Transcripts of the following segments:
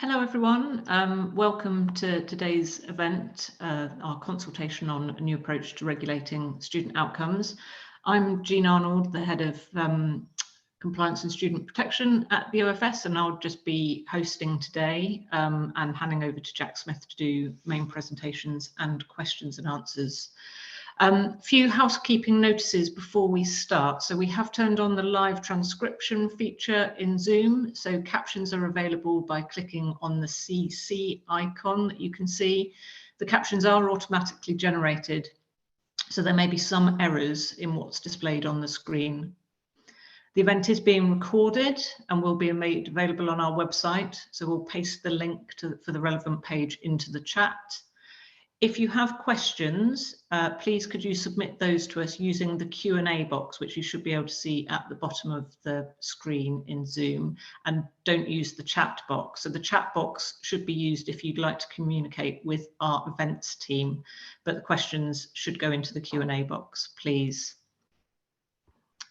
Hello everyone, welcome to today's event, our consultation on a new approach to regulating student outcomes. I'm Jean Arnold, the Head of Compliance and Student Protection at the OFS, and I'll just be hosting today and handing over to Jack Smith to do main presentations and questions and answers. Few housekeeping notices before we start. So we have turned on the live transcription feature in Zoom. So captions are available by clicking on the CC icon that you can see. The captions are automatically generated, so there may be some errors in what's displayed on the screen. The event is being recorded and will be made available on our website. So we'll paste the link for the relevant page into the chat. If you have questions, please could you submit those to us using the Q&A box, which you should be able to see at the bottom of the screen in Zoom, and don't use the chat box. So the chat box should be used if you'd like to communicate with our events team, but the questions should go into the Q&A box, please.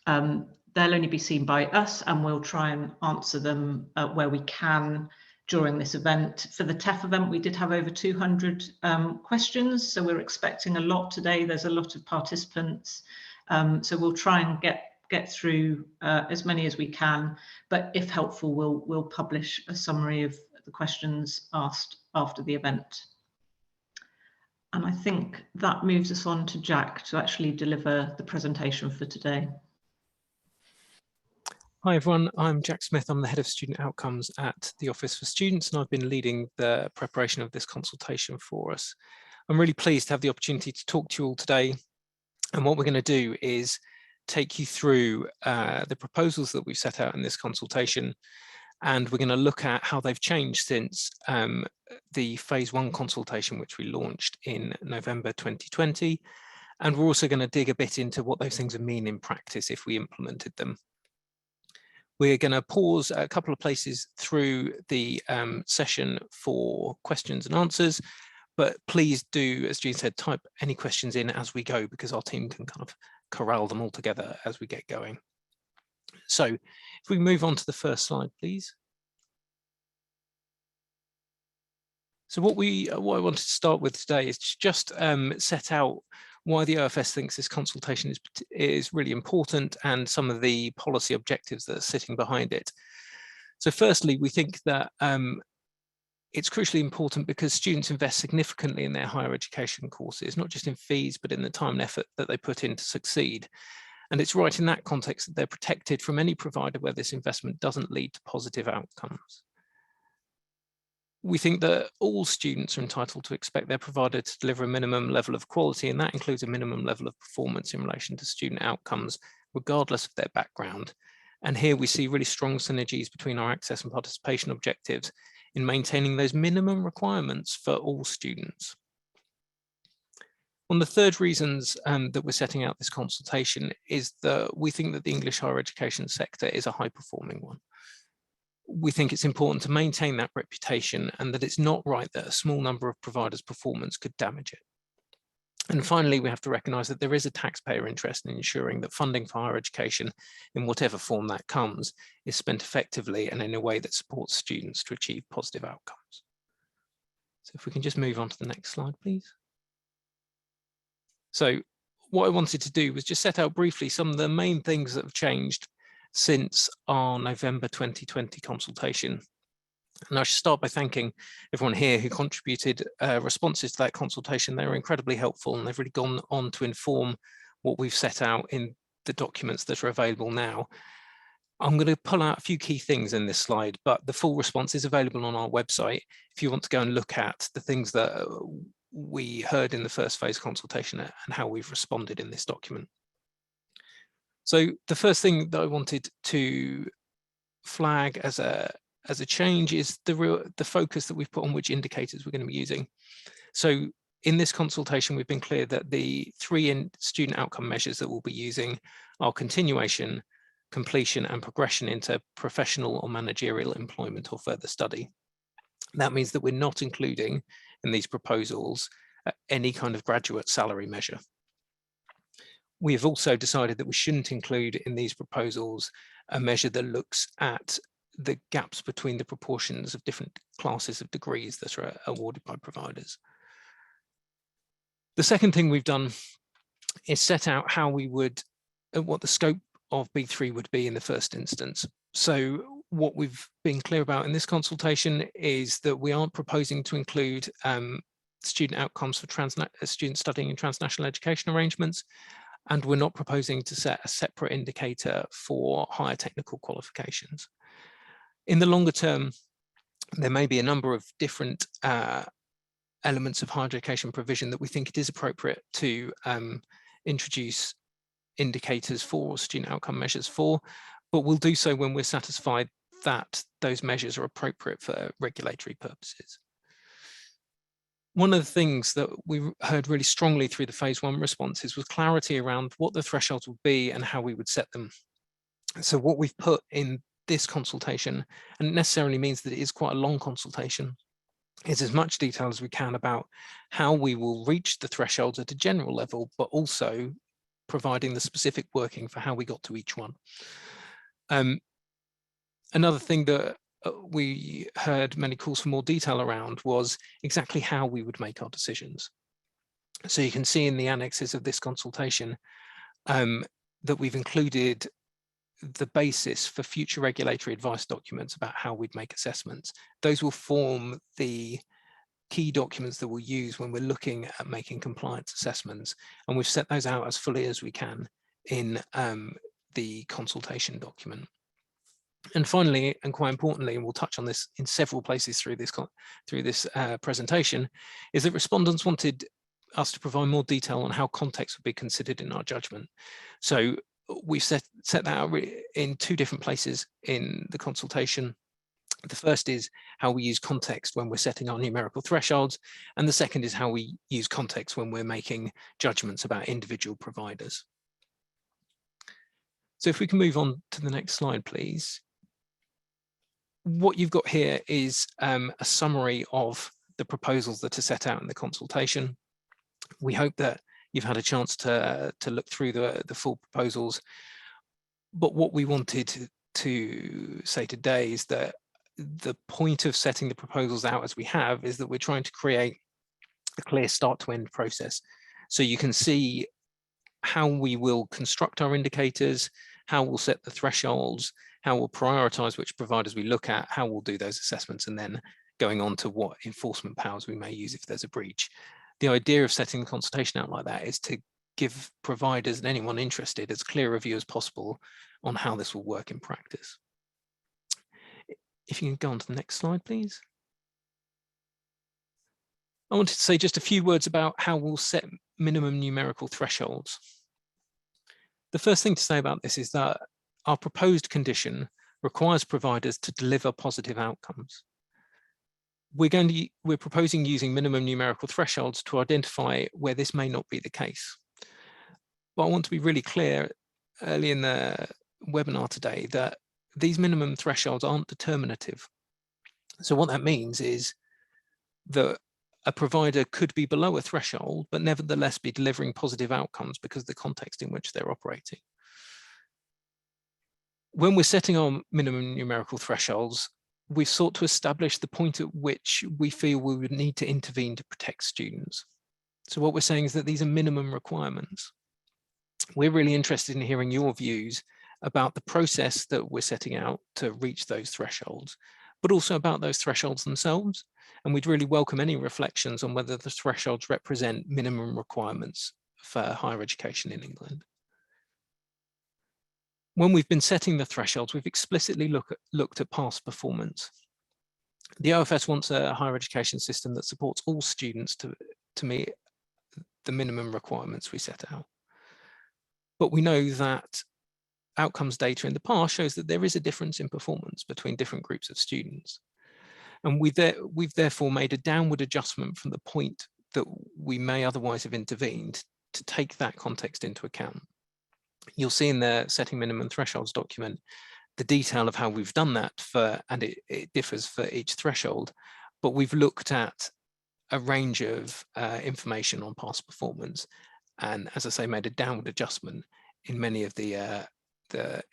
They'll only be seen by us and we'll try and answer them where we can during this event. For the TEF event, we did have over 200 questions, so we're expecting a lot today. There's a lot of participants, so we'll try and get through as many as we can, but if helpful, we'll publish a summary of the questions asked after the event. And I think that moves us on to Jack to actually deliver the presentation for today. Hi everyone, I'm Jack Smith. I'm the Head of Student Outcomes at the Office for Students, and I've been leading the preparation of this consultation for us. I'm really pleased to have the opportunity to talk to you all today. And what we're going to do is take you through the proposals that we've set out in this consultation. And we're going to look at how they've changed since the phase 1 consultation, which we launched in November 2020. And we're also going to dig a bit into what those things would mean in practice if we implemented them. We're going to pause a couple of places through the session for questions and answers, but please do, as Jean said, type any questions in as we go, because our team can kind of corral them all together as we get going. So if we move on to the first slide, please. So what I wanted to start with today is to just set out why the OFS thinks this consultation is really important and some of the policy objectives that are sitting behind it. So firstly, we think that it's crucially important because students invest significantly in their higher education courses, not just in fees, but in the time and effort that they put in to succeed. And it's right in that context that they're protected from any provider where this investment doesn't lead to positive outcomes. We think that all students are entitled to expect their provider to deliver a minimum level of quality, and that includes a minimum level of performance in relation to student outcomes, regardless of their background. And here we see really strong synergies between our access and participation objectives in maintaining those minimum requirements for all students. One of the third reasons that we're setting out this consultation is that we think that the English higher education sector is a high-performing one. We think it's important to maintain that reputation and that it's not right that a small number of providers' performance could damage it. And finally, we have to recognise that there is a taxpayer interest in ensuring that funding for higher education, in whatever form that comes, is spent effectively and in a way that supports students to achieve positive outcomes. So if we can just move on to the next slide, please. So what I wanted to do was just set out briefly some of the main things that have changed since our November 2020 consultation. And I should start by thanking everyone here who contributed responses to that consultation. They were incredibly helpful and they've really gone on to inform what we've set out in the documents that are available now. I'm going to pull out a few key things in this slide, but the full response is available on our website if you want to go and look at the things that we heard in the first phase consultation and how we've responded in this document. So the first thing that I wanted to flag as a change is the focus that we've put on which indicators we're going to be using. So in this consultation, we've been clear that the 3 student outcome measures that we'll be using are continuation, completion, and progression into professional or managerial employment or further study. That means that we're not including in these proposals any kind of graduate salary measure. We have also decided that we shouldn't include in these proposals a measure that looks at the gaps between the proportions of different classes of degrees that are awarded by providers. The second thing we've done is set out how we would, what the scope of B3 would be in the first instance. So what we've been clear about in this consultation is that we aren't proposing to include student outcomes for students studying in transnational education arrangements, and we're not proposing to set a separate indicator for higher technical qualifications. In the longer term, there may be a number of different elements of higher education provision that we think it is appropriate to introduce indicators for student outcome measures for, but we'll do so when we're satisfied that those measures are appropriate for regulatory purposes. One of the things that we heard really strongly through the phase 1 responses was clarity around what the thresholds would be and how we would set them. So what we've put in this consultation, and it necessarily means that it is quite a long consultation, is as much detail as we can about how we will reach the thresholds at a general level, but also providing the specific working for how we got to each one. Another thing that we heard many calls for more detail around was exactly how we would make our decisions. So you can see in the annexes of this consultation that we've included the basis for future regulatory advice documents about how we'd make assessments. Those will form the key documents that we'll use when we're looking at making compliance assessments, and we've set those out as fully as we can in the consultation document. And finally, and quite importantly, and we'll touch on this in several places through this presentation, is that respondents wanted us to provide more detail on how context would be considered in our judgment. So we've set that out in 2 different places in the consultation. The first is how we use context when we're setting our numerical thresholds, and the second is how we use context when we're making judgments about individual providers. So if we can move on to the next slide, please. What you've got here is a summary of the proposals that are set out in the consultation. We hope that you've had a chance to look through the full proposals, but what we wanted to say today is that the point of setting the proposals out as we have is that we're trying to create a clear start to end process. So you can see how we will construct our indicators, how we'll set the thresholds, how we'll prioritize which providers we look at, how we'll do those assessments, and then going on to what enforcement powers we may use if there's a breach. The idea of setting the consultation out like that is to give providers and anyone interested as clear a view as possible on how this will work in practice. If you can go on to the next slide, please. I wanted to say just a few words about how we'll set minimum numerical thresholds. The first thing to say about this is that our proposed condition requires providers to deliver positive outcomes. We're proposing using minimum numerical thresholds to identify where this may not be the case. But I want to be really clear early in the webinar today that these minimum thresholds aren't determinative. So what that means is that a provider could be below a threshold, but nevertheless be delivering positive outcomes because of the context in which they're operating. When we're setting our minimum numerical thresholds, we've sought to establish the point at which we feel we would need to intervene to protect students. So what we're saying is that these are minimum requirements. We're really interested in hearing your views about the process that we're setting out to reach those thresholds, but also about those thresholds themselves. And we'd really welcome any reflections on whether the thresholds represent minimum requirements for higher education in England. When we've been setting the thresholds, we've explicitly looked at past performance. The OFS wants a higher education system that supports all students to meet the minimum requirements we set out. But we know that outcomes data in the past shows that there is a difference in performance between different groups of students. And we've therefore made a downward adjustment from the point that we may otherwise have intervened to take that context into account. You'll see in the setting minimum thresholds document the detail of how we've done that and it differs for each threshold, but we've looked at a range of information on past performance, and as I say, made a downward adjustment in many of the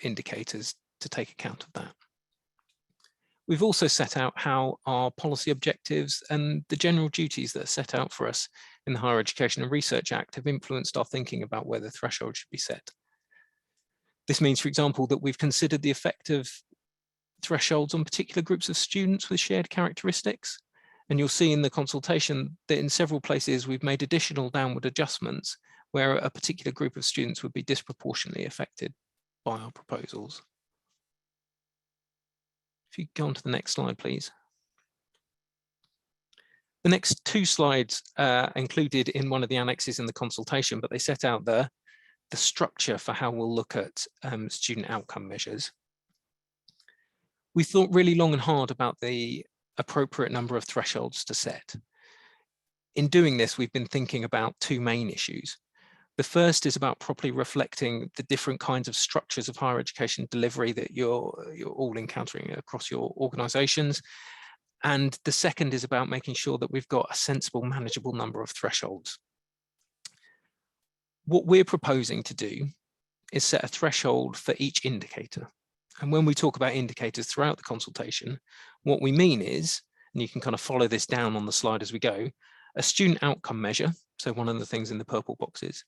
indicators to take account of that. We've also set out how our policy objectives and the general duties that are set out for us in the Higher Education and Research Act have influenced our thinking about where the threshold should be set. This means, for example, that we've considered the effect of thresholds on particular groups of students with shared characteristics. And you'll see in the consultation that in several places we've made additional downward adjustments where a particular group of students would be disproportionately affected by our proposals. If you go on to the next slide, please. The next two slides are included in one of the annexes in the consultation, but they set out the structure for how we'll look at student outcome measures. We thought really long and hard about the appropriate number of thresholds to set. In doing this, we've been thinking about two main issues. The first is about properly reflecting the different kinds of structures of higher education delivery that you're all encountering across your organisations. And the second is about making sure that we've got a sensible, manageable number of thresholds. What we're proposing to do is set a threshold for each indicator. And when we talk about indicators throughout the consultation, what we mean is, and you can kind of follow this down on the slide as we go, a student outcome measure, so one of the things in the purple boxes,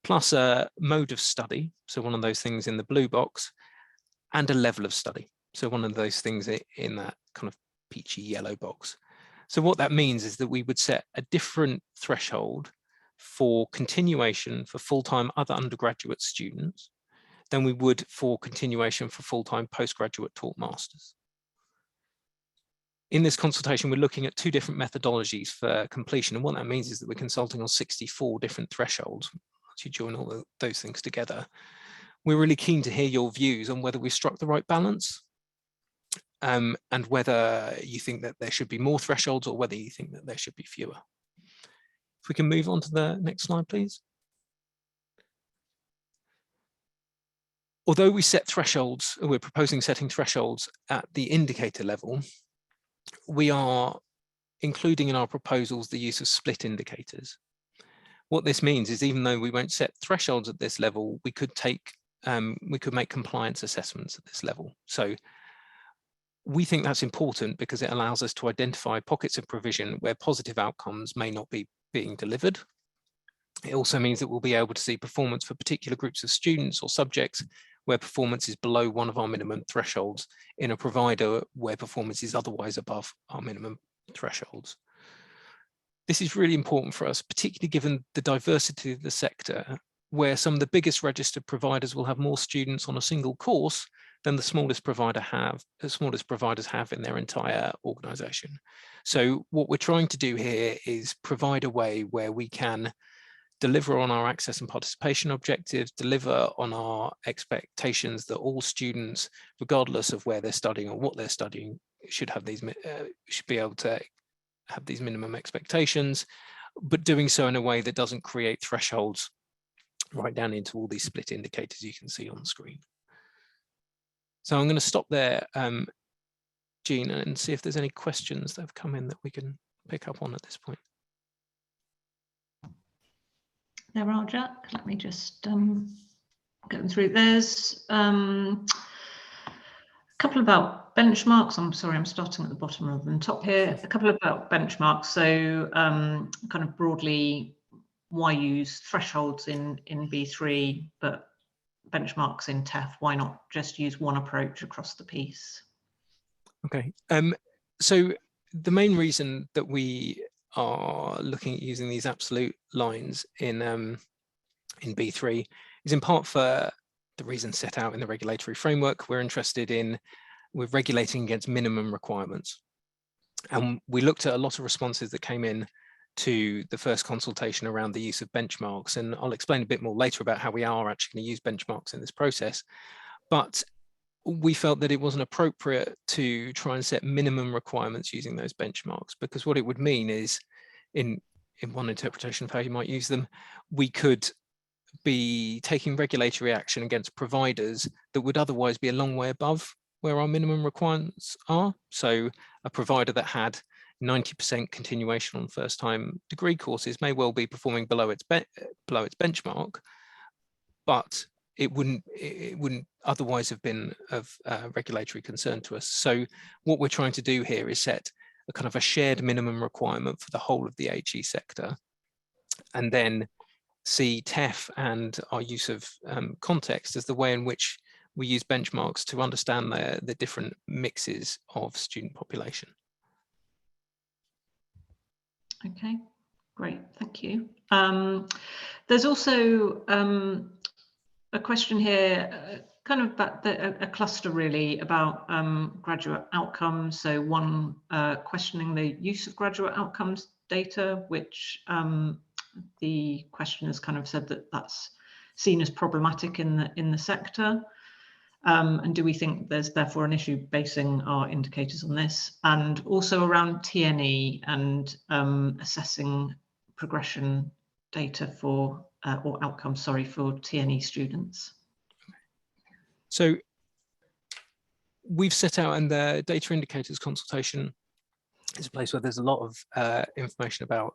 plus a mode of study, so one of those things in the blue box, and a level of study, so one of those things in that kind of peachy yellow box. So what that means is that we would set a different threshold for continuation for full-time other undergraduate students than we would for continuation for full-time postgraduate taught masters. In this consultation, we're looking at two different methodologies for completion. And what that means is that we're consulting on 64 different thresholds. Once you join all those things together, we're really keen to hear your views on whether we struck the right balance and whether you think that there should be more thresholds or whether you think that there should be fewer. If we can move on to the next slide, please. Although we set thresholds, we're proposing setting thresholds at the indicator level, we are including in our proposals the use of split indicators. What this means is even though we won't set thresholds at this level, we could make compliance assessments at this level. So we think that's important because it allows us to identify pockets of provision where positive outcomes may not be being delivered. It also means that we'll be able to see performance for particular groups of students or subjects where performance is below one of our minimum thresholds in a provider where performance is otherwise above our minimum thresholds. This is really important for us, particularly given the diversity of the sector, where some of the biggest registered providers will have more students on a single course than the smallest providers have in their entire organisation. So what we're trying to do here is provide a way where we can deliver on our access and participation objectives, deliver on our expectations that all students, regardless of where they're studying or what they're studying, should be able to have these minimum expectations, but doing so in a way that doesn't create thresholds right down into all these split indicators you can see on the screen. So I'm going to stop there, Jean, and see if there's any questions that have come in that we can pick up on at this point. There are, Jack. Let me just get them through. There's a couple about benchmarks. I'm sorry, I'm starting at the bottom rather than top here. A couple about benchmarks. So kind of broadly, why use thresholds in B3, but benchmarks in TEF? Why not just use one approach across the piece? Okay. So the main reason that we are looking at using these absolute lines in B3 is in part for the reasons set out in the regulatory framework. We're regulating against minimum requirements. And we looked at a lot of responses that came in to the first consultation around the use of benchmarks. And I'll explain a bit more later about how we are actually going to use benchmarks in this process. But we felt that it wasn't appropriate to try and set minimum requirements using those benchmarks, because what it would mean is, in one interpretation of how you might use them, we could be taking regulatory action against providers that would otherwise be a long way above where our minimum requirements are. So a provider that had 90% continuation on first-time degree courses may well be performing below its benchmark, but it wouldn't otherwise have been of regulatory concern to us. So what we're trying to do here is set a kind of a shared minimum requirement for the whole of the HE sector, and then see TEF and our use of context as the way in which we use benchmarks to understand the different mixes of student population. Okay, great, thank you. There's also a question here, kind of about a cluster really about graduate outcomes. So one questioning the use of graduate outcomes data, which the questioners kind of said that that's seen as problematic in the sector. And do we think there's therefore an issue basing our indicators on this? And also around TNE and assessing progression data for, or outcomes, sorry, for TNE students. So we've set out in the data indicators consultation is a place where there's a lot of information about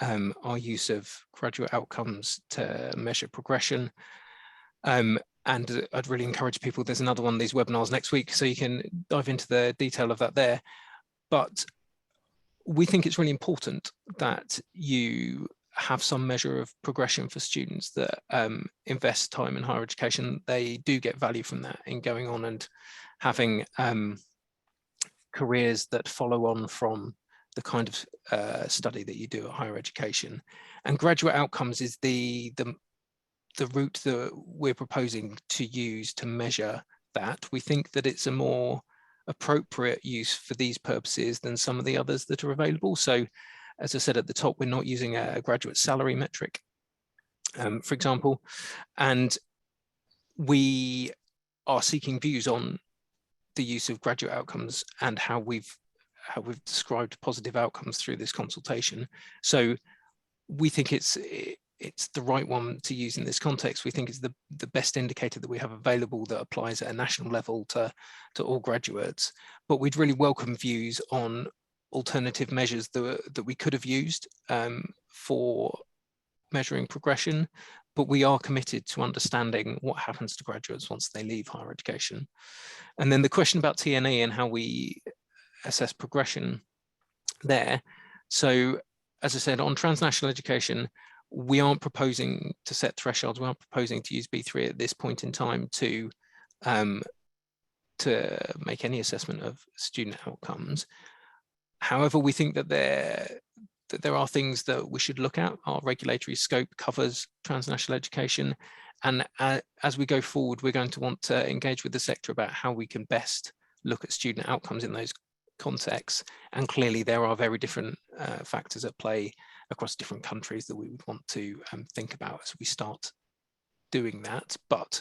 our use of graduate outcomes to measure progression. And I'd really encourage people, there's another one of these webinars next week, so you can dive into the detail of that there. But we think it's really important that you have some measure of progression for students that invest time in higher education. They do get value from that in going on and having careers that follow on from the kind of study that you do at higher education. And graduate outcomes is the route that we're proposing to use to measure that. We think that it's a more appropriate use for these purposes than some of the others that are available. So as I said at the top, we're not using a graduate salary metric, for example, and we are seeking views on the use of graduate outcomes and how we've described positive outcomes through this consultation. So we think it's the right one to use in this context. We think it's the best indicator that we have available that applies at a national level to all graduates. But we'd really welcome views on alternative measures that we could have used for measuring progression. But we are committed to understanding what happens to graduates once they leave higher education. And then the question about TNE and how we assess progression there. So as I said, on transnational education, we aren't proposing to set thresholds. We aren't proposing to use B3 at this point in time to make any assessment of student outcomes. However, we think that there are things that we should look at. Our regulatory scope covers transnational education. And as we go forward, we're going to want to engage with the sector about how we can best look at student outcomes in those contexts. And clearly there are very different factors at play across different countries that we would want to think about as we start doing that. But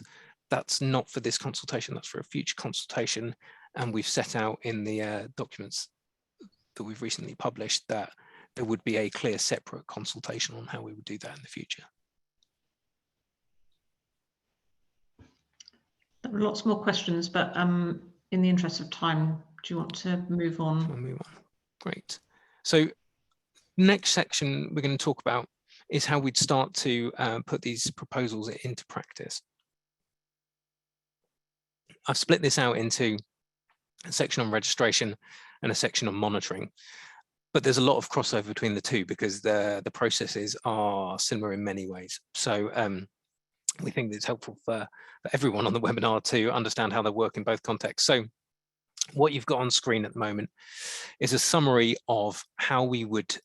that's not for this consultation, that's for a future consultation. And we've set out in the documents that we've recently published that there would be a clear separate consultation on how we would do that in the future. There are lots more questions, but in the interest of time, do you want to move on? We'll move on. Great. So next section we're going to talk about is how we'd start to put these proposals into practice. I've split this out into a section on registration and a section on monitoring, but there's a lot of crossover between the two because the processes are similar in many ways. So we think it's helpful for everyone on the webinar to understand how they work in both contexts. So what you've got on screen at the moment is a summary of how we would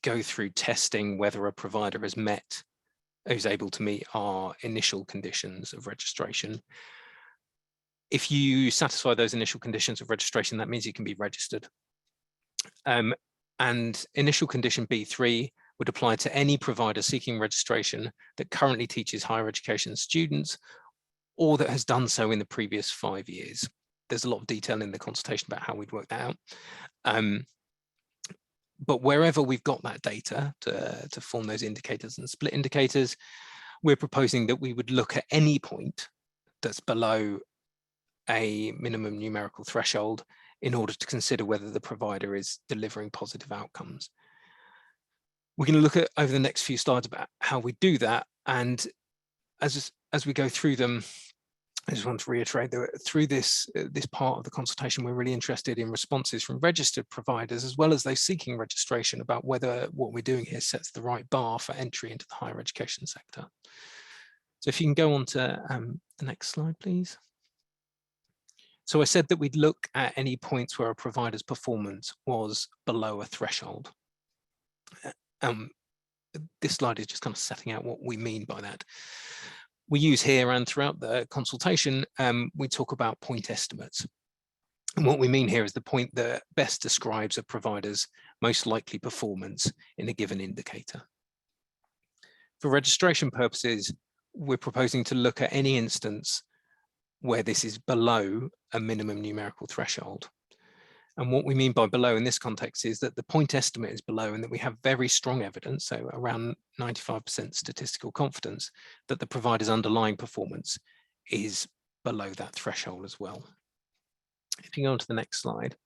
go through testing whether a provider is able to meet our initial conditions of registration. If you satisfy those initial conditions of registration, that means you can be registered. And initial condition B3 would apply to any provider seeking registration that currently teaches higher education students or that has done so in the previous 5 years. There's a lot of detail in the consultation about how we'd work that out. But wherever we've got that data to form those indicators and split indicators, we're proposing that we would look at any point that's below a minimum numerical threshold in order to consider whether the provider is delivering positive outcomes. We're going to look at over the next few slides about how we do that. And as as we go through them, I just want to reiterate that through this part of the consultation, we're really interested in responses from registered providers, as well as those seeking registration, about whether what we're doing here sets the right bar for entry into the higher education sector. So if you can go on to the next slide, please. So I said that we'd look at any points where a provider's performance was below a threshold. This slide is just kind of setting out what we mean by that. We use here and throughout the consultation, we talk about point estimates. And what we mean here is the point that best describes a provider's most likely performance in a given indicator. For registration purposes, we're proposing to look at any instance where this is below a minimum numerical threshold. And what we mean by below in this context is that the point estimate is below and that we have very strong evidence, so around 95% statistical confidence, that the provider's underlying performance is below that threshold as well. If you go on to the next slide.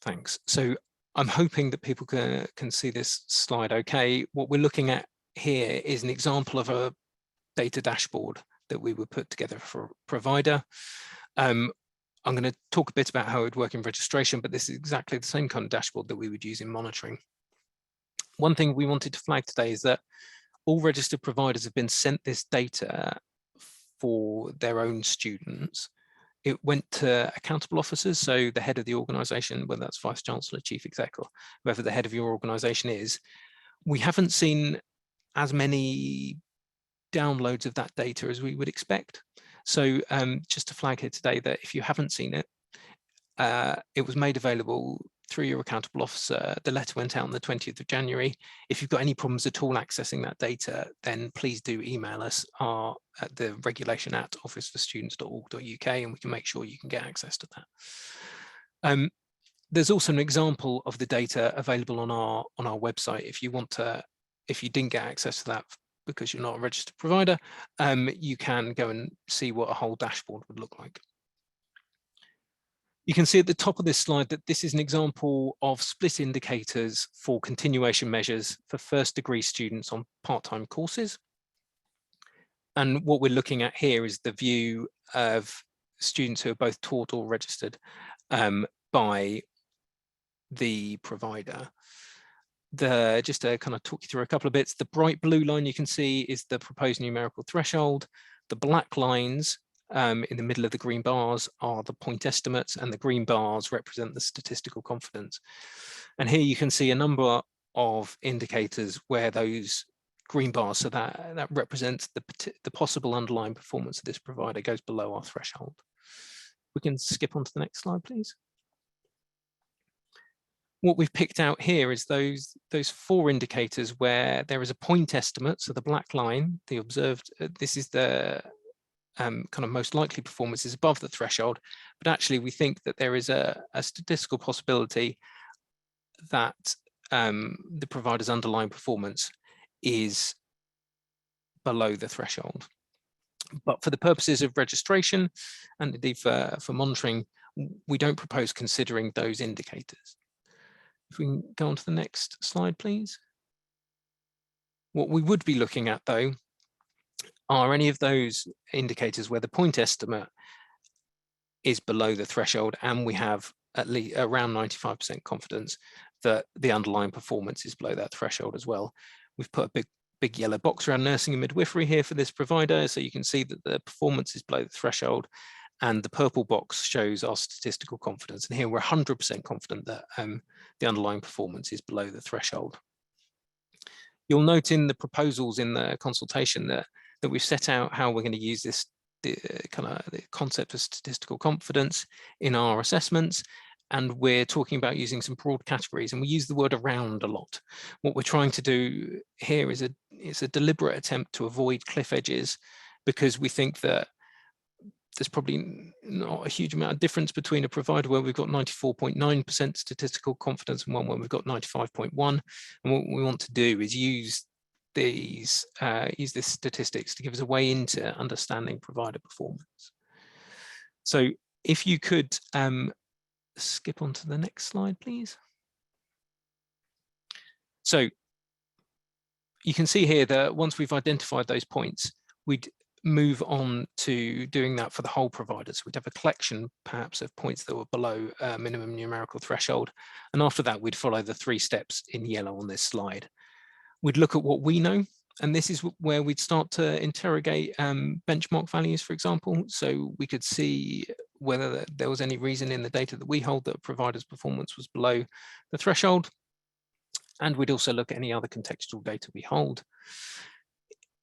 Thanks. So I'm hoping that people can see this slide okay. What we're looking at here is an example of a data dashboard that we would put together for a provider. I'm going to talk a bit about how it would work in registration, but this is exactly the same kind of dashboard that we would use in monitoring. One thing we wanted to flag today is that all registered providers have been sent this data for their own students. It went to accountable officers, so the head of the organisation, whether that's Vice Chancellor, Chief Exec, or whoever the head of your organisation is. We haven't seen as many downloads of that data as we would expect. So just to flag here today that if you haven't seen it, it was made available through your accountable officer. The letter went out on the 20th of January. If you've got any problems at all accessing that data, then please do email us at the regulation@officeforstudents.org.uk and we can make sure you can get access to that. There's also an example of the data available on our website. If you didn't get access to that because you're not a registered provider, you can go and see what a whole dashboard would look like. You can see at the top of this slide that this is an example of split indicators for continuation measures for first degree students on part-time courses. And what we're looking at here is the view of students who are both taught or registered by the provider. Just to kind of talk you through a couple of bits, the bright blue line you can see is the proposed numerical threshold. The black lines in the middle of the green bars are the point estimates, and the green bars represent the statistical confidence. And here you can see a number of indicators where those green bars, so that represents the possible underlying performance of this provider, goes below our threshold. We can skip on to the next slide, please. What we've picked out here is those 4 indicators where there is a point estimate. So the black line, the observed, this is the kind of most likely performance is above the threshold, but actually we think that there is a statistical possibility that the provider's underlying performance is below the threshold. But for the purposes of registration and indeed for monitoring, we don't propose considering those indicators. If we can go on to the next slide, please. What we would be looking at, though, are any of those indicators where the point estimate is below the threshold and we have at least around 95% confidence that the underlying performance is below that threshold as well. We've put a big yellow box around nursing and midwifery here for this provider, so you can see that the performance is below the threshold, and the purple box shows our statistical confidence. And here we're 100% confident that the underlying performance is below the threshold. You'll note in the proposals in the consultation that we've set out how we're going to use this the concept of statistical confidence in our assessments, and we're talking about using some broad categories, and we use the word around a lot. What we're trying to do here is a deliberate attempt to avoid cliff edges, because we think that there's probably not a huge amount of difference between a provider where we've got 94.9% statistical confidence and one where we've got 95.1. And what we want to do is use these statistics to give us a way into understanding provider performance. So if you could skip on to the next slide, please. So you can see here that once we've identified those points, we'd move on to doing that for the whole provider. So we'd have a collection perhaps of points that were below minimum numerical threshold. And after that, we'd follow the 3 steps in yellow on this slide. We'd look at what we know. And this is where we'd start to interrogate benchmark values, for example. So we could see whether there was any reason in the data that we hold that a provider's performance was below the threshold. And we'd also look at any other contextual data we hold.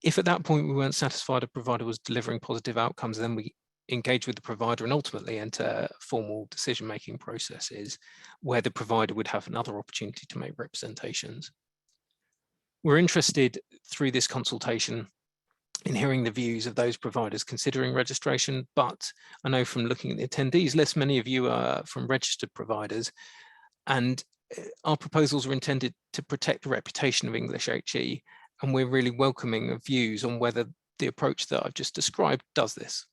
If at that point we weren't satisfied a provider was delivering positive outcomes, then we engage with the provider and ultimately enter formal decision-making processes where the provider would have another opportunity to make representations. We're interested through this consultation in hearing the views of those providers considering registration, but I know from looking at the attendees list, many of you are from registered providers, and our proposals are intended to protect the reputation of English HE, and we're really welcoming of views on whether the approach that I've just described does this.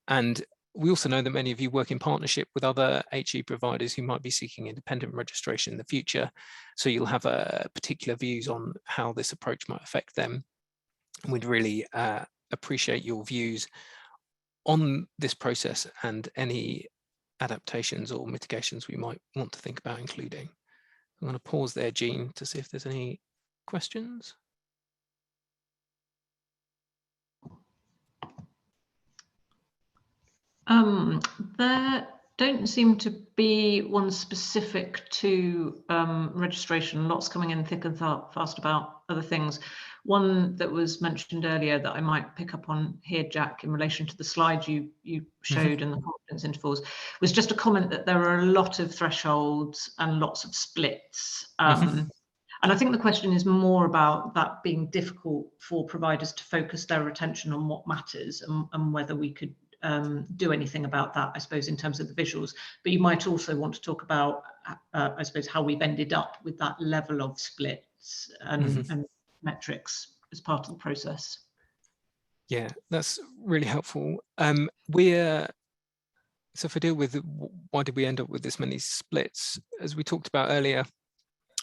And we also know that many of you work in partnership with other HE providers who might be seeking independent registration in the future. So you'll have particular views on how this approach might affect them. And we'd really appreciate your views on this process and any adaptations or mitigations we might want to think about including. I'm going to pause there, Jean, to see if there's any questions. There don't seem to be one specific to registration. Lots coming in thick and fast about other things. One that was mentioned earlier that I might pick up on here, Jack, in relation to the slide you showed and the confidence intervals, was just a comment that there are a lot of thresholds and lots of splits. And I think the question is more about that being difficult for providers to focus their attention on what matters and whether we could do anything about that, I suppose, in terms of the visuals. But you might also want to talk about, I suppose, how we've ended up with that level of splits and metrics as part of the process. Yeah, that's really helpful. So if I deal with why did we end up with this many splits, as we talked about earlier,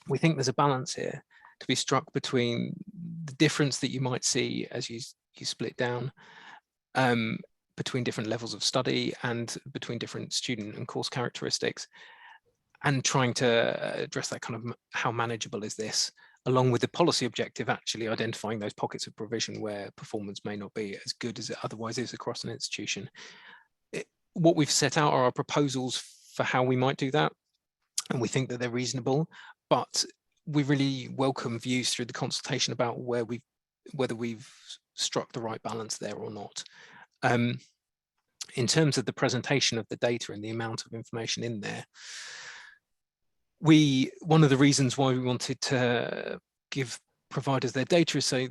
we think there's a balance here to be struck between the difference that you might see as you split down between different levels of study and between different student and course characteristics, and trying to address that kind of how manageable is this, along with the policy objective, actually identifying those pockets of provision where performance may not be as good as it otherwise is across an institution. What we've set out are our proposals for how we might do that, and we think that they're reasonable, but we really welcome views through the consultation about whether we've struck the right balance there or not. In terms of the presentation of the data and the amount of information in there, one of the reasons why we wanted to give providers their data is so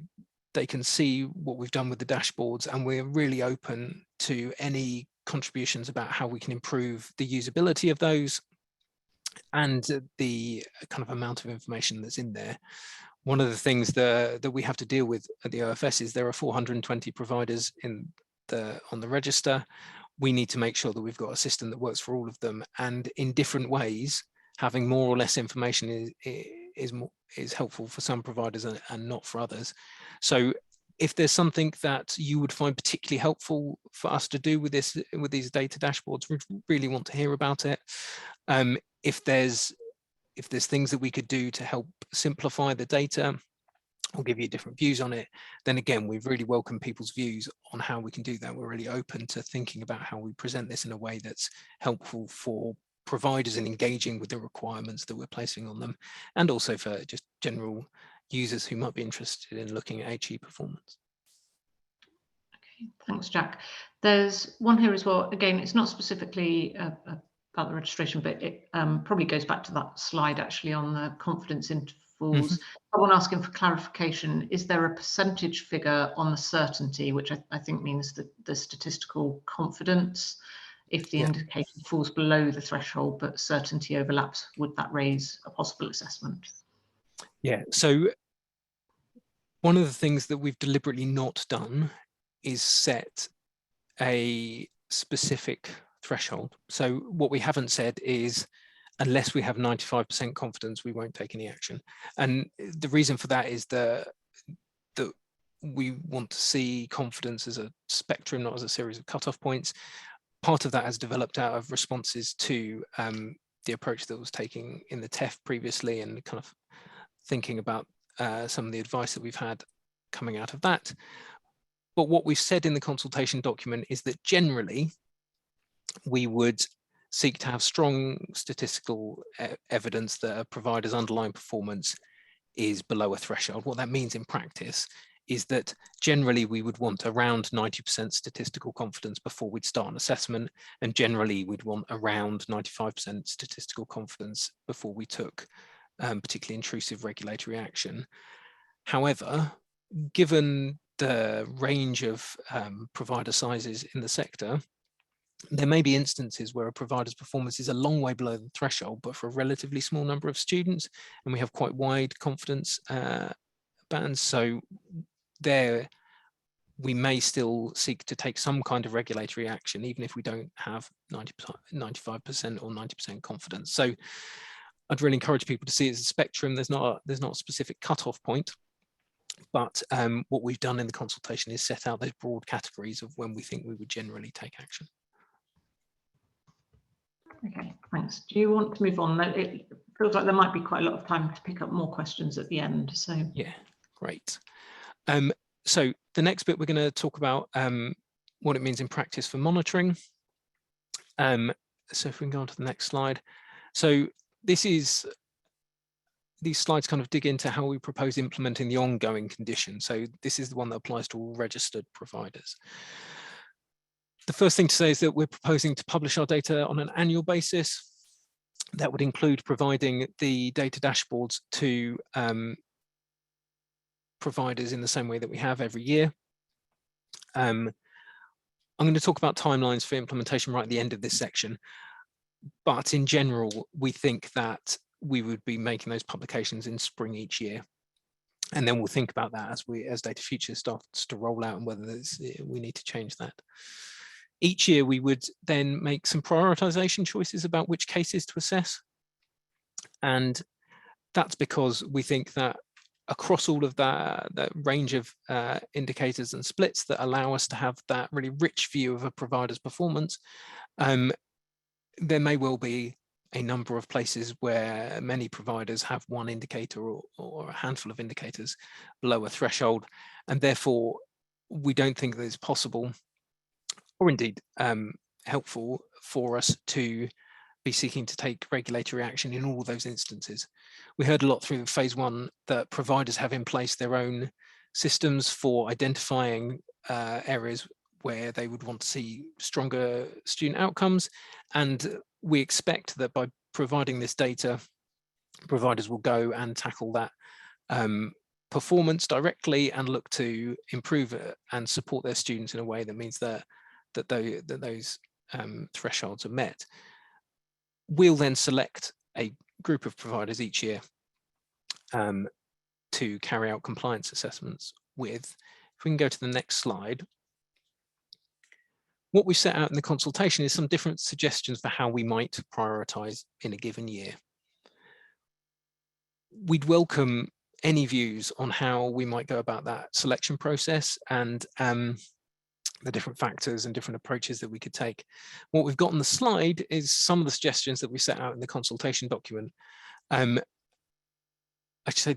they can see what we've done with the dashboards, and we're really open to any contributions about how we can improve the usability of those and the kind of amount of information that's in there. One of the things that we have to deal with at the OFS is there are 420 providers on the register. We need to make sure that we've got a system that works for all of them, and in different ways, having more or less information is helpful for some providers and not for others. So if there's something that you would find particularly helpful for us to do with these data dashboards, we really want to hear about it. If there's things that we could do to help simplify the data or give you different views on it, then again, we really welcome people's views on how we can do that. We're really open to thinking about how we present this in a way that's helpful for providers in engaging with the requirements that we're placing on them, and also for just general users who might be interested in looking at HE performance. Okay, thanks, Jack. There's one here as well. Again, it's not specifically about the registration, but it probably goes back to that slide actually on the confidence intervals. Someone asking for clarification, is there a percentage figure on the certainty, which I think means the statistical confidence? If the indication falls below the threshold but certainty overlaps, would that raise a possible assessment? Yeah, so one of the things that we've deliberately not done is set a specific threshold. So what we haven't said is, unless we have 95% confidence, we won't take any action. And the reason for that is the that we want to see confidence as a spectrum, not as a series of cutoff points. Part of that has developed out of responses to the approach that was taken in the TEF previously, and kind of thinking about some of the advice that we've had coming out of that. But what we've said in the consultation document is that generally we would seek to have strong statistical evidence that a provider's underlying performance is below a threshold. What that means in practice is that generally we would want around 90% statistical confidence before we'd start an assessment, and generally we'd want around 95% statistical confidence before we took particularly intrusive regulatory action. However, given the range of provider sizes in the sector, there may be instances where a provider's performance is a long way below the threshold, but for a relatively small number of students, and we have quite wide confidence bands. So there, we may still seek to take some kind of regulatory action, even if we don't have 90%, 95% or 90% confidence. So I'd really encourage people to see it as a spectrum. There's not a specific cutoff point, but what we've done in the consultation is set out those broad categories of when we think we would generally take action. Okay, thanks. Do you want to move on? It feels like there might be quite a lot of time to pick up more questions at the end. So yeah, great. So the next bit we're going to talk about what it means in practice for monitoring. So if we can go on to the next slide. So these slides kind of dig into how we propose implementing the ongoing condition. So this is the one that applies to all registered providers. The first thing to say is that we're proposing to publish our data on an annual basis. That would include providing the data dashboards to providers in the same way that we have every year. I'm going to talk about timelines for implementation right at the end of this section, but in general, we think that we would be making those publications in spring each year. And then we'll think about that as Data Future starts to roll out and whether we need to change that. Each year, we would then make some prioritization choices about which cases to assess. And that's because we think that across all of that range of indicators and splits that allow us to have that really rich view of a provider's performance, there may well be a number of places where many providers have one indicator or a handful of indicators below a threshold, and therefore we don't think that it's possible or indeed helpful for us to be seeking to take regulatory action in all those instances. We heard a lot through phase one that providers have in place their own systems for identifying areas where they would want to see stronger student outcomes. And we expect that by providing this data, providers will go and tackle that performance directly and look to improve it and support their students in a way that means that those thresholds are met. We'll then select a group of providers each year to carry out compliance assessments with. If we can go to the next slide. What we set out in the consultation is some different suggestions for how we might prioritise in a given year. We'd welcome any views on how we might go about that selection process and the different factors and different approaches that we could take. What we've got on the slide is some of the suggestions that we set out in the consultation document. I should say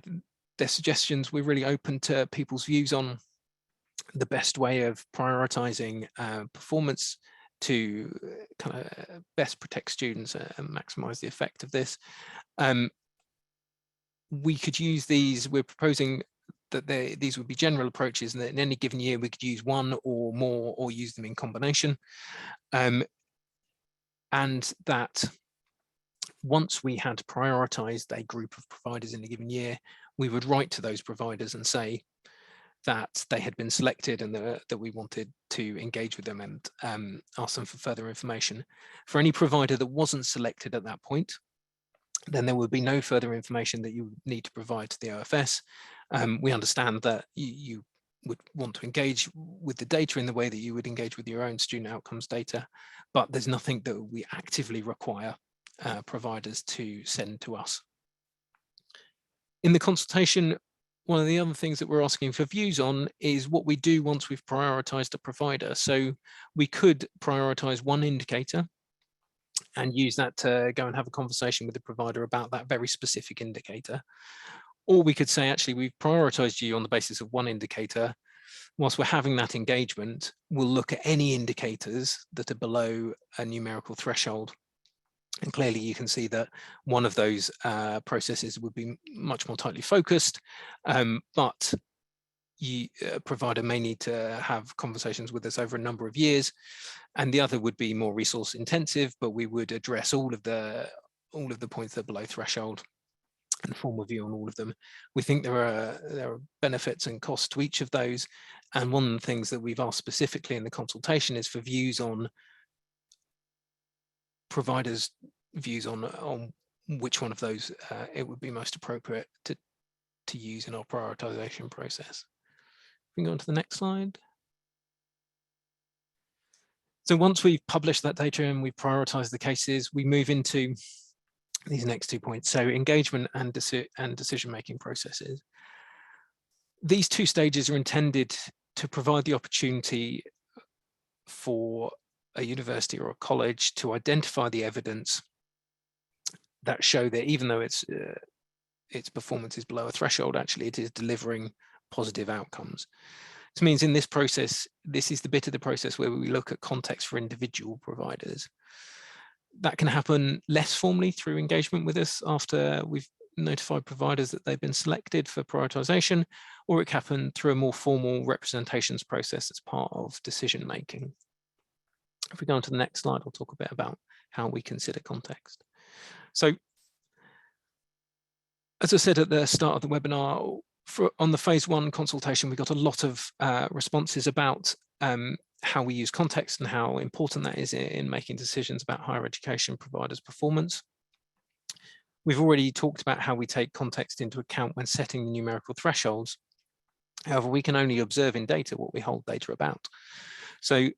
they're suggestions. We're really open to people's views on the best way of prioritizing performance to kind of best protect students and maximize the effect of this. We could use these. We're proposing that these would be general approaches, and that in any given year we could use one or more or use them in combination. And that once we had prioritized a group of providers in a given year, we would write to those providers and say that they had been selected and that we wanted to engage with them and ask them for further information. For any provider that wasn't selected at that point, then there would be no further information that you would need to provide to the OFS. We understand that you would want to engage with the data in the way that you would engage with your own student outcomes data, but there's nothing that we actively require providers to send to us. In the consultation, one of the other things that we're asking for views on is what we do once we've prioritized a provider. So we could prioritize one indicator and use that to go and have a conversation with the provider about that very specific indicator. Or we could say, actually, we've prioritized you on the basis of one indicator. Whilst we're having that engagement, we'll look at any indicators that are below a numerical threshold. And clearly you can see that one of those processes would be much more tightly focused, but a provider may need to have conversations with us over a number of years, and the other would be more resource intensive, but we would address all of the points that are below threshold and form a view on all of them. We think there are benefits and costs to each of those, and one of the things that we've asked specifically in the consultation is for views on providers' views on which one of those it would be most appropriate to use in our prioritization process. We can go on to the next slide. So once we've published that data and we prioritize the cases, we move into these next 2 points. So engagement and decision-making processes. These 2 stages are intended to provide the opportunity for a university or a college to identify the evidence that show that even though its performance is below a threshold, actually it is delivering positive outcomes. This means in this process, this is the bit of the process where we look at context for individual providers. That can happen less formally through engagement with us after we've notified providers that they've been selected for prioritization, or it can happen through a more formal representations process as part of decision making. If we go on to the next slide, I'll talk a bit about how we consider context. So, as I said at the start of the webinar, on the phase 1 consultation, we got a lot of responses about how we use context and how important that is in making decisions about higher education providers' performance. We've already talked about how we take context into account when setting the numerical thresholds. However, we can only observe in data what we hold data about. So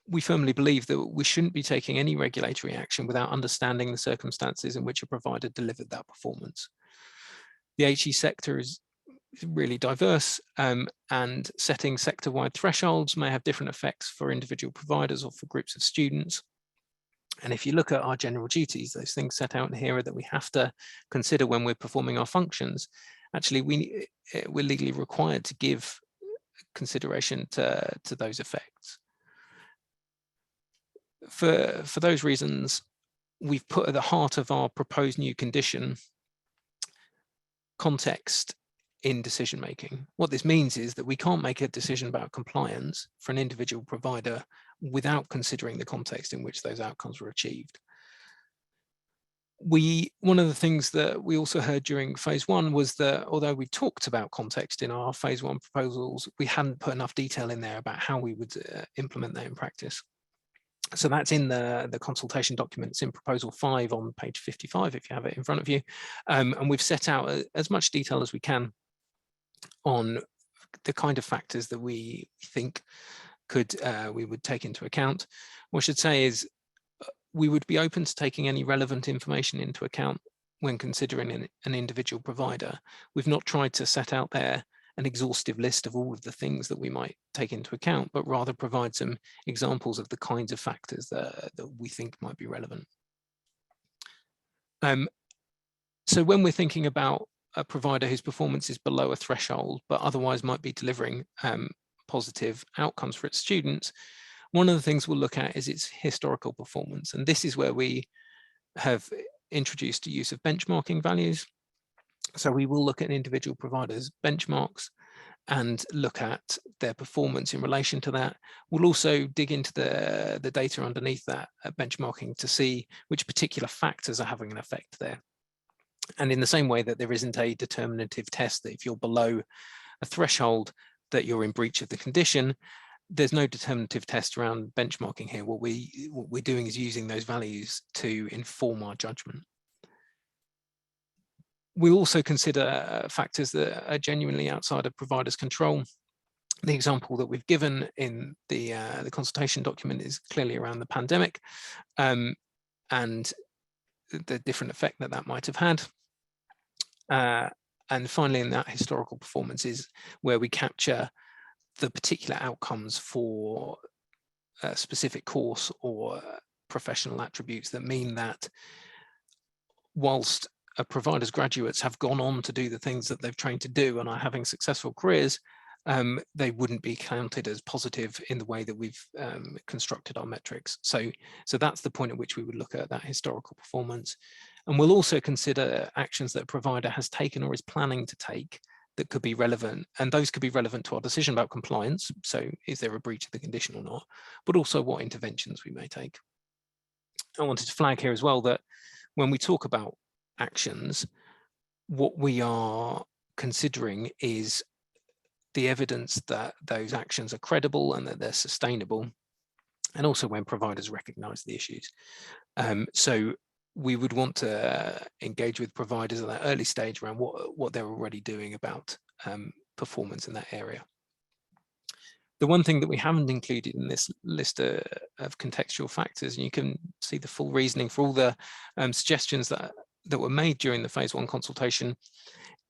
we firmly believe that we shouldn't be taking any regulatory action without understanding the circumstances in which a provider delivered that performance. The HE sector is really diverse, and setting sector-wide thresholds may have different effects for individual providers or for groups of students. And if you look at our general duties, those things set out in here that we have to consider when we're performing our functions, actually we're legally required to give consideration to those effects. For those reasons, we've put at the heart of our proposed new condition context in decision making. What this means is that we can't make a decision about compliance for an individual provider without considering the context in which those outcomes were achieved. One of the things that we also heard during phase 1 was that although we talked about context in our phase 1 proposals, we hadn't put enough detail in there about how we would implement that in practice. So that's in the consultation documents in proposal 5 on page 55, if you have it in front of you. And we've set out as much detail as we can on the kind of factors that we think we would take into account. What I should say is we would be open to taking any relevant information into account when considering an individual provider. We've not tried to set out there an exhaustive list of all of the things that we might take into account, but rather provide some examples of the kinds of factors that we think might be relevant. So when we're thinking about a provider whose performance is below a threshold, but otherwise might be delivering positive outcomes for its students, one of the things we'll look at is its historical performance. And this is where we have introduced the use of benchmarking values. So we will look at individual providers' benchmarks and look at their performance in relation to that. We'll also dig into the data underneath that benchmarking to see which particular factors are having an effect there. And in the same way that there isn't a determinative test that if you're below a threshold that you're in breach of the condition, there's no determinative test around benchmarking here. What we're doing is using those values to inform our judgment. We also consider factors that are genuinely outside of providers' control. The example that we've given in the consultation document is clearly around the pandemic and the different effect that might have had. And finally, in that historical performance is where we capture the particular outcomes for a specific course or professional attributes that mean that whilst a provider's graduates have gone on to do the things that they've trained to do and are having successful careers, they wouldn't be counted as positive in the way that we've constructed our metrics. So that's the point at which we would look at that historical performance. And we'll also consider actions that a provider has taken or is planning to take that could be relevant, and those could be relevant to our decision about compliance. So is there a breach of the condition or not, but also what interventions we may take. I wanted to flag here as well that when we talk about actions, what we are considering is the evidence that those actions are credible and that they're sustainable, and also when providers recognize the issues. So we would want to engage with providers at that early stage around what they're already doing about performance in that area. The one thing that we haven't included in this list of contextual factors, and you can see the full reasoning for all the suggestions that were made during the phase 1 consultation,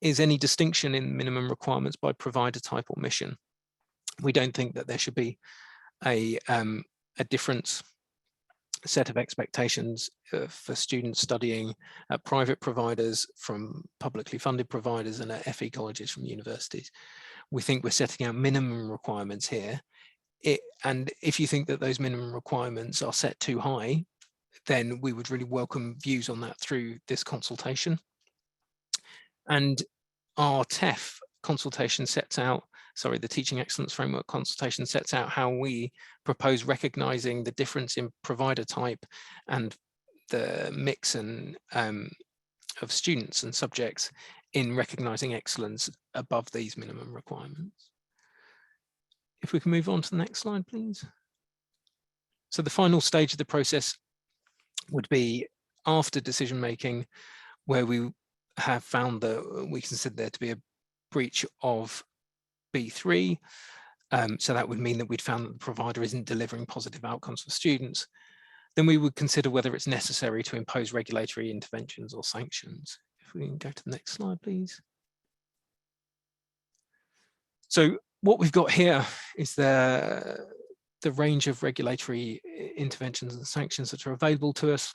is any distinction in minimum requirements by provider type or mission. We don't think that there should be a different set of expectations for students studying at private providers from publicly funded providers and at FE colleges from universities. We think we're setting out minimum requirements here. And if you think that those minimum requirements are set too high, then we would really welcome views on that through this consultation. And our TEF consultation sets out, sorry, the Teaching Excellence Framework consultation sets out how we propose recognizing the difference in provider type and the mix and of students and subjects in recognizing excellence above these minimum requirements. If we can move on to the next slide, please. So the final stage of the process would be after decision making, where we have found that we consider there to be a breach of B3. So that would mean that we'd found that the provider isn't delivering positive outcomes for students. Then we would consider whether it's necessary to impose regulatory interventions or sanctions. If we can go to the next slide, please. So what we've got here is the range of regulatory interventions and sanctions that are available to us.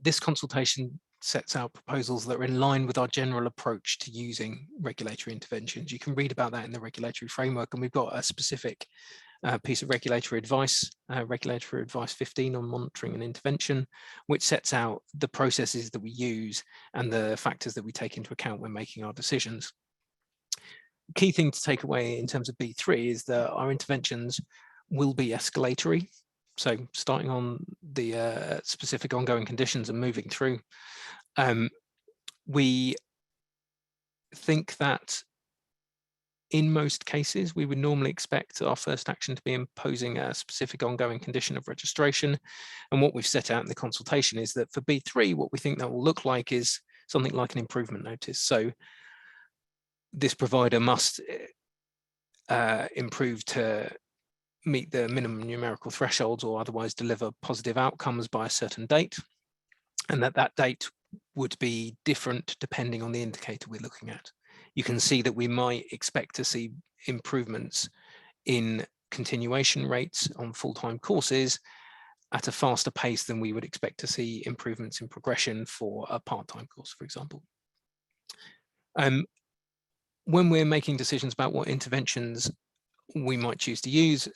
This consultation sets out proposals that are in line with our general approach to using regulatory interventions. You can read about that in the regulatory framework, and we've got a specific piece of regulatory advice 15 on monitoring and intervention, which sets out the processes that we use and the factors that we take into account when making our decisions. The key thing to take away in terms of B3 is that our interventions will be escalatory. So starting on the specific ongoing conditions and moving through, we think that in most cases, we would normally expect our first action to be imposing a specific ongoing condition of registration. And what we've set out in the consultation is that for B3, what we think that will look like is something like an improvement notice. So this provider must improve to meet the minimum numerical thresholds or otherwise deliver positive outcomes by a certain date. And that date would be different depending on the indicator we're looking at. You can see that we might expect to see improvements in continuation rates on full-time courses at a faster pace than we would expect to see improvements in progression for a part-time course, for example. When we're making decisions about what interventions we might choose to use,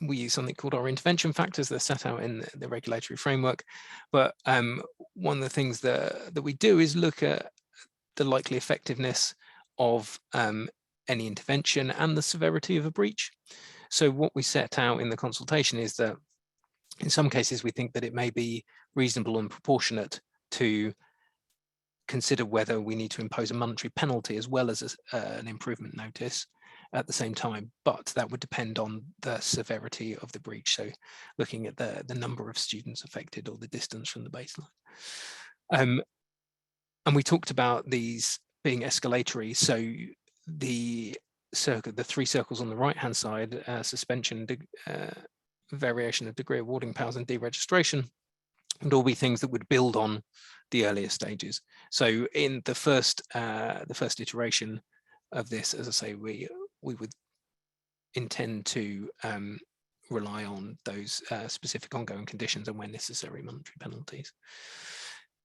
we use something called our intervention factors. They're set out in the regulatory framework. But one of the things that we do is look at the likely effectiveness of any intervention and the severity of a breach. So what we set out in the consultation is that in some cases we think that it may be reasonable and proportionate to consider whether we need to impose a monetary penalty as well as an improvement notice at the same time, but that would depend on the severity of the breach. So looking at the number of students affected or the distance from the baseline. And we talked about these being escalatory. So the three circles on the right-hand side, suspension, variation of degree awarding powers and deregistration, would all be things that would build on the earlier stages. So in the first iteration of this, as I say, we would intend to rely on those specific ongoing conditions and, when necessary, monetary penalties.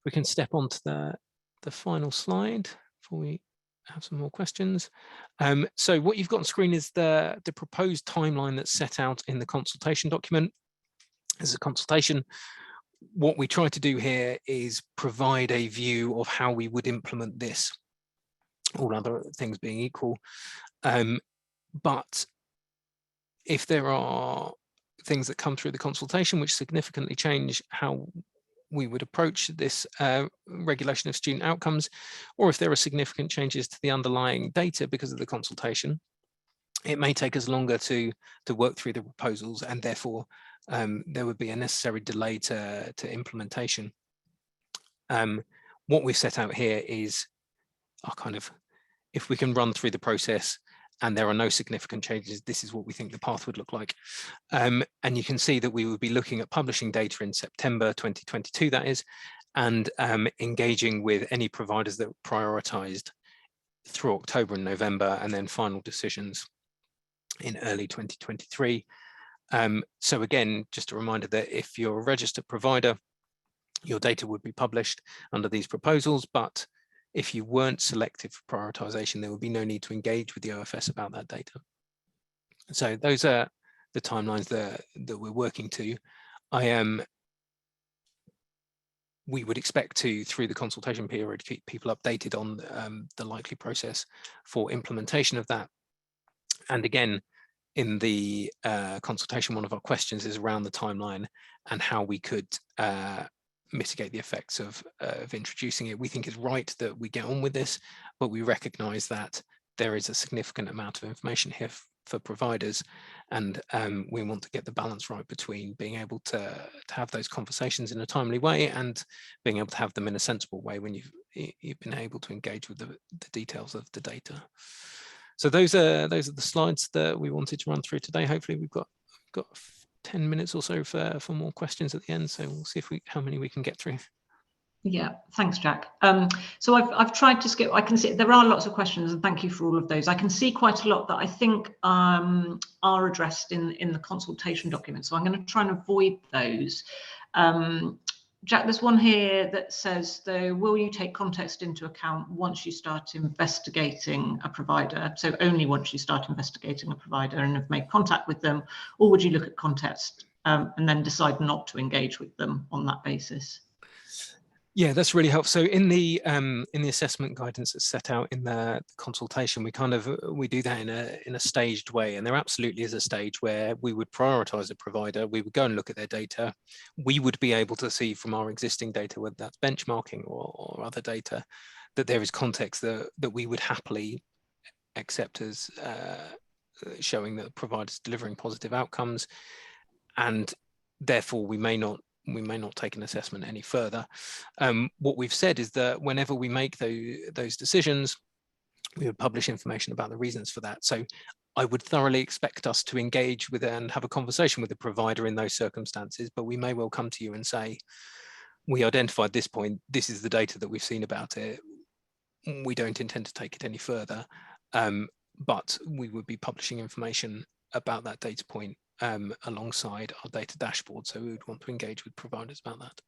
We can step on to the final slide before we have some more questions. So what you've got on screen is the proposed timeline that's set out in the consultation document. As a consultation, what we try to do here is provide a view of how we would implement this, all other things being equal. But if there are things that come through the consultation which significantly change how we would approach this regulation of student outcomes, or if there are significant changes to the underlying data because of the consultation, it may take us longer to work through the proposals, and therefore there would be a necessary delay to implementation. What we've set out here is our kind of, if we can run through the process and there are no significant changes, this is what we think the path would look like. And you can see that we would be looking at publishing data in September 2022, that is, and engaging with any providers that were prioritised through October and November, and then final decisions in early 2023. So again, just a reminder that if you're a registered provider, your data would be published under these proposals, but if you weren't selected for prioritisation, there would be no need to engage with the OFS about that data. So those are the timelines that we're working to. We would expect to, through the consultation period, keep people updated on the likely process for implementation of that. And again, in the consultation, one of our questions is around the timeline and how we could mitigate the effects of introducing it. We think it's right that we get on with this, but we recognise that there is a significant amount of information here for providers, and we want to get the balance right between being able to have those conversations in a timely way and being able to have them in a sensible way when you've been able to engage with the details of the data. So those are the slides that we wanted to run through today. Hopefully we've got 10 minutes or so for more questions at the end, so we'll see how many we can get through. Yeah, thanks, Jack. So I've tried to skip. I can see there are lots of questions, and thank you for all of those. I can see quite a lot that I think are addressed in the consultation document, so I'm going to try and avoid those. Jack, there's one here that says, though, will you take context into account once you start investigating a provider? So only once you start investigating a provider and have made contact with them, or would you look at context and then decide not to engage with them on that basis? Yeah, that's really helpful. So in the assessment guidance that's set out in the consultation, we do that in a staged way, and there absolutely is a stage where we would prioritise a provider. We would go and look at their data. We would be able to see from our existing data, whether that's benchmarking or other data, that there is context that we would happily accept as showing that the provider's delivering positive outcomes, and therefore we may not take an assessment any further. What we've said is that whenever we make those decisions, we would publish information about the reasons for that. So I would thoroughly expect us to engage with and have a conversation with the provider in those circumstances, but we may well come to you and say, we identified this point, this is the data that we've seen about it, we don't intend to take it any further, but we would be publishing information about that data point alongside our data dashboard, so we would want to engage with providers about that.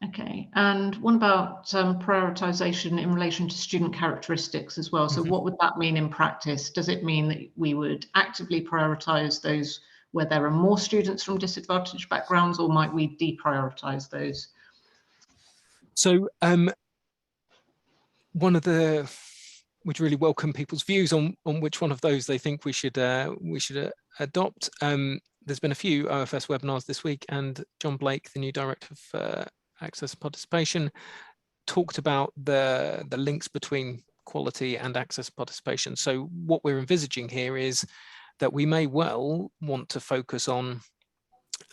Okay, and what about prioritisation in relation to student characteristics as well? So what would that mean in practice? Does it mean that we would actively prioritise those where there are more students from disadvantaged backgrounds, or might we deprioritise those? So we'd really welcome people's views on which one of those they think we should adopt. There's been a few OFS webinars this week, and John Blake, the new Director of Access and Participation, talked about the links between quality and access and participation. So what we're envisaging here is that we may well want to focus on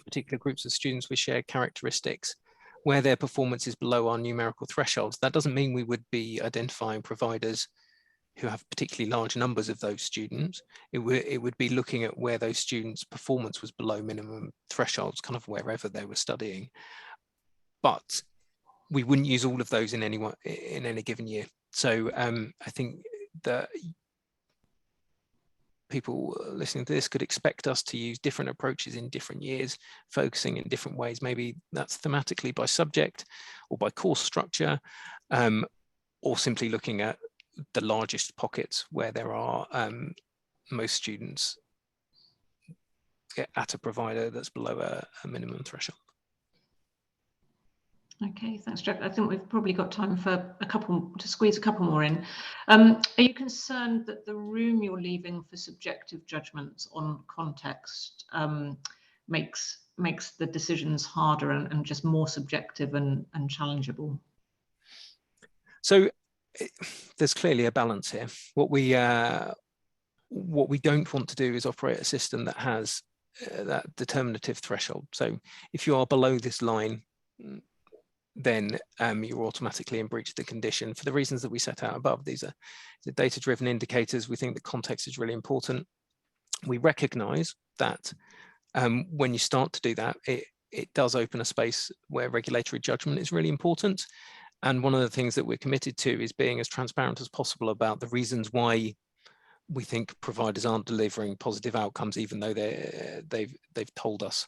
particular groups of students with shared characteristics where their performance is below our numerical thresholds. That doesn't mean we would be identifying providers who have particularly large numbers of those students. It would be looking at where those students' performance was below minimum thresholds, kind of wherever they were studying. But we wouldn't use all of those in any given year. So I think that people listening to this could expect us to use different approaches in different years, focusing in different ways. Maybe that's thematically by subject or by course structure, or simply looking at the largest pockets where there are most students at a provider that's below a minimum threshold. Okay, thanks, Jack. I think we've probably got time for to squeeze a couple more in. Are you concerned that the room you're leaving for subjective judgments on context makes the decisions harder and just more subjective and challengeable? So there's clearly a balance here. What we don't want to do is operate a system that has that determinative threshold. So if you are below this line, then you're automatically in breach of the condition for the reasons that we set out above. These are the data-driven indicators. We think that context is really important. We recognize that when you start to do that, it does open a space where regulatory judgment is really important. And one of the things that we're committed to is being as transparent as possible about the reasons why we think providers aren't delivering positive outcomes, even though they've told us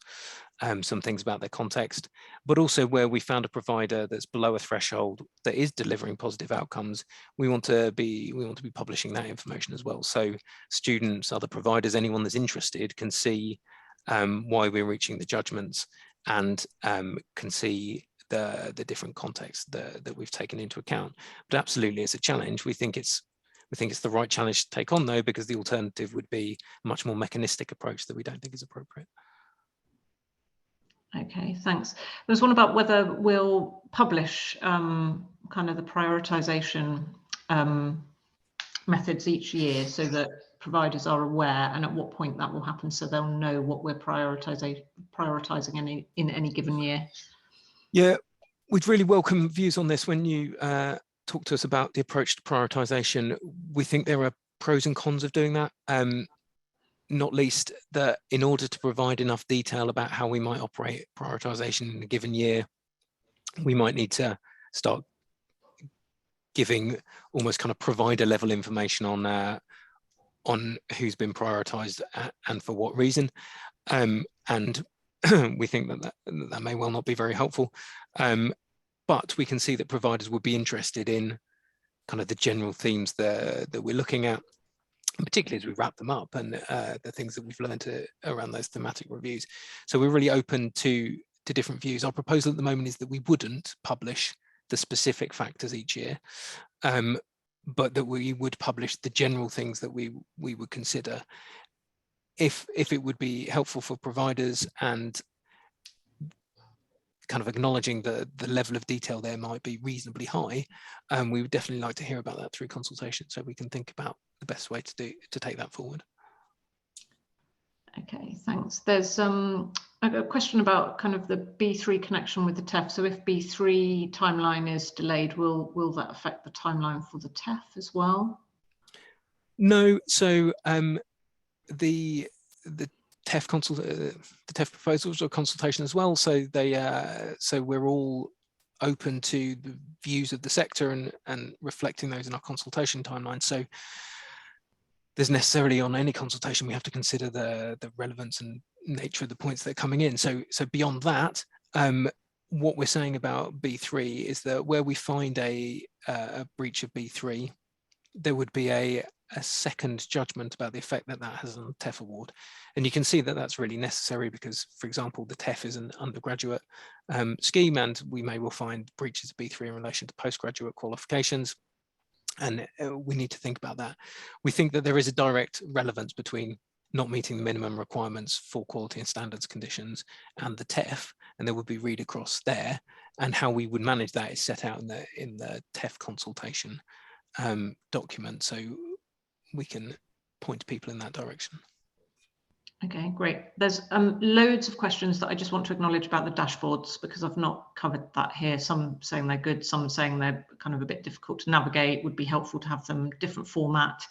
some things about their context, but also where we found a provider that's below a threshold that is delivering positive outcomes. We want to be publishing that information as well, so students, other providers, anyone that's interested can see why we're reaching the judgments and can see the different contexts that we've taken into account. But absolutely, it's a challenge. We think it's the right challenge to take on, though, because the alternative would be a much more mechanistic approach that we don't think is appropriate. Okay, thanks. There's one about whether we'll publish kind of the prioritisation methods each year so that providers are aware, and at what point that will happen so they'll know what we're prioritising in any given year. Yeah, we'd really welcome views on this when you talk to us about the approach to prioritisation. We think there are pros and cons of doing that. Not least that in order to provide enough detail about how we might operate prioritisation in a given year, we might need to start giving almost kind of provider level information on who's been prioritised and for what reason. And we think that may well not be very helpful. But we can see that providers would be interested in kind of the general themes that we're looking at, particularly as we wrap them up, and the things that we've learned around those thematic reviews. So we're really open to different views. Our proposal at the moment is that we wouldn't publish the specific factors each year, but that we would publish the general things that we would consider. If it would be helpful for providers and kind of acknowledging the level of detail there might be reasonably high, we would definitely like to hear about that through consultation, so we can think about the best way to take that forward. Okay, thanks. There's a question about kind of the B3 connection with the TEF. So if B3 timeline is delayed, will that affect the timeline for the TEF as well? No. So the TEF proposals are consultation as well. So so we're all open to the views of the sector and reflecting those in our consultation timeline. So there's necessarily on any consultation we have to consider the relevance and nature of the points that are coming in. So beyond that, what we're saying about B3 is that where we find a breach of B3, there would be a second judgment about the effect that has on the TEF award. And you can see that that's really necessary because, for example, the TEF is an undergraduate scheme, and we may well find breaches of B3 in relation to postgraduate qualifications. And we need to think about that. We think that there is a direct relevance between not meeting the minimum requirements for quality and standards conditions and the TEF, and there would be read across there. And how we would manage that is set out in the TEF consultation document, so we can point people in that direction. Okay, great. There's loads of questions that I just want to acknowledge about the dashboards, because I've not covered that here. Some saying they're good, some saying they're kind of a bit difficult to navigate, would be helpful to have them different format,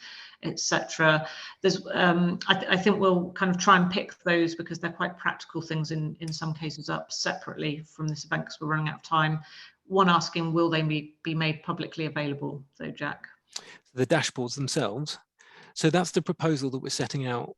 etc. There's I think we'll kind of try and pick those because they're quite practical things in some cases up separately from this event because we're running out of time. one asking, will they be made publicly available? So Jack. The dashboards themselves. So that's the proposal that we're setting out.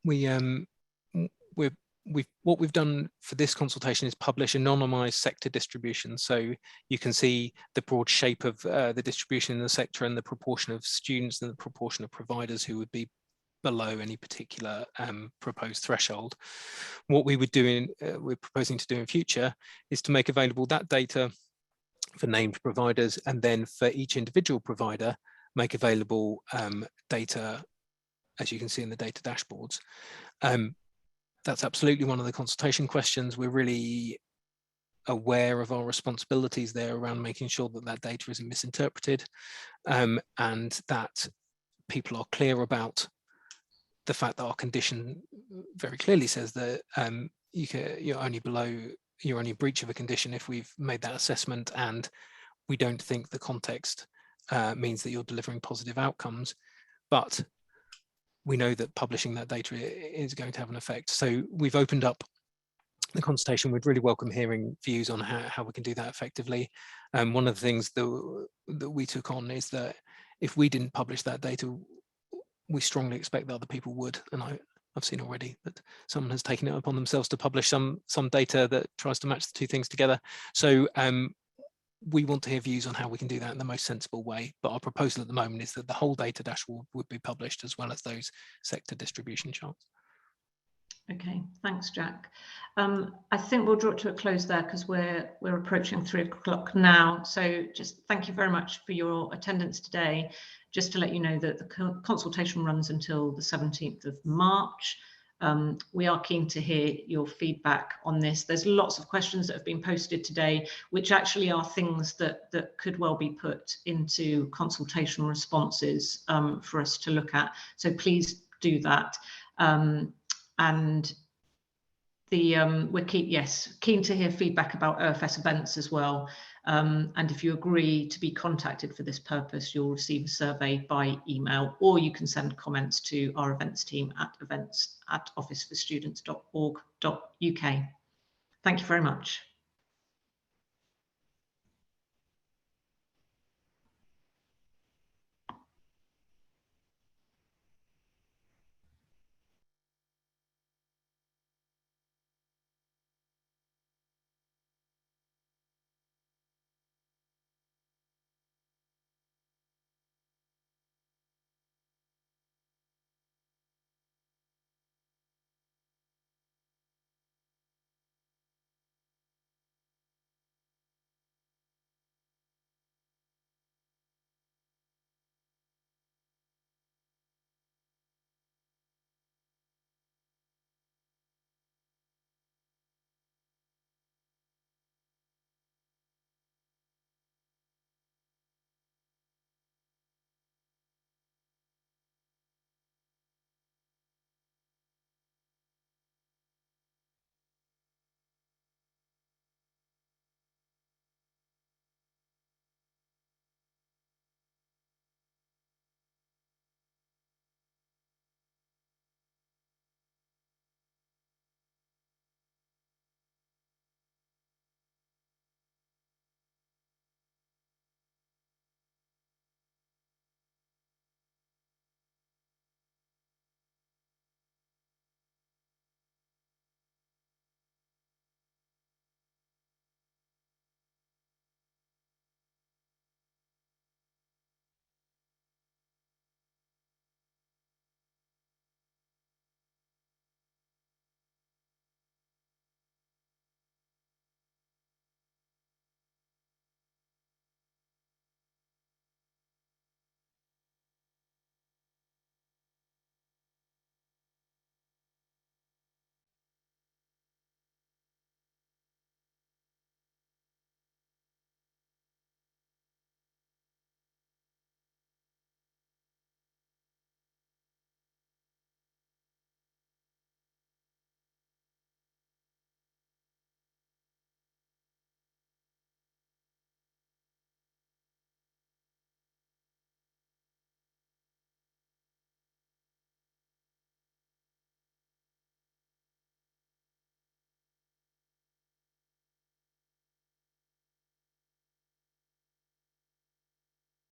What we've done for this consultation is publish anonymized sector distribution. So you can see the broad shape of the distribution in the sector and the proportion of students and the proportion of providers who would be below any particular proposed threshold. What we would do we're proposing to do in future is to make available that data for named providers, and then for each individual provider, make available data, as you can see in the data dashboards. That's absolutely one of the consultation questions. We're really aware of our responsibilities there around making sure that that data isn't misinterpreted, and that people are clear about the fact that our condition very clearly says that you're only in breach of a condition if we've made that assessment and we don't think the context means that you're delivering positive outcomes. But we know that publishing that data is going to have an effect. So we've opened up the consultation. We'd really welcome hearing views on how we can do that effectively. One of the things that we took on is that if we didn't publish that data, we strongly expect that other people would. And I've seen already that someone has taken it upon themselves to publish some data that tries to match the two things together. So we want to hear views on how we can do that in the most sensible way. But our proposal at the moment is that the whole data dashboard would be published, as well as those sector distribution charts. Okay, thanks, Jack. I think we'll draw it to a close there because we're approaching 3 o'clock now. So just thank you very much for your attendance today. Just to let you know that the consultation runs until the 17th of March. We are keen to hear your feedback on this. There's lots of questions that have been posted today, which actually are things that could well be put into consultation responses for us to look at. So please do that. And we're keen to hear feedback about OFS events as well. And if you agree to be contacted for this purpose, you'll receive a survey by email, or you can send comments to our events team at events@officeforstudents.org.uk. Thank you very much.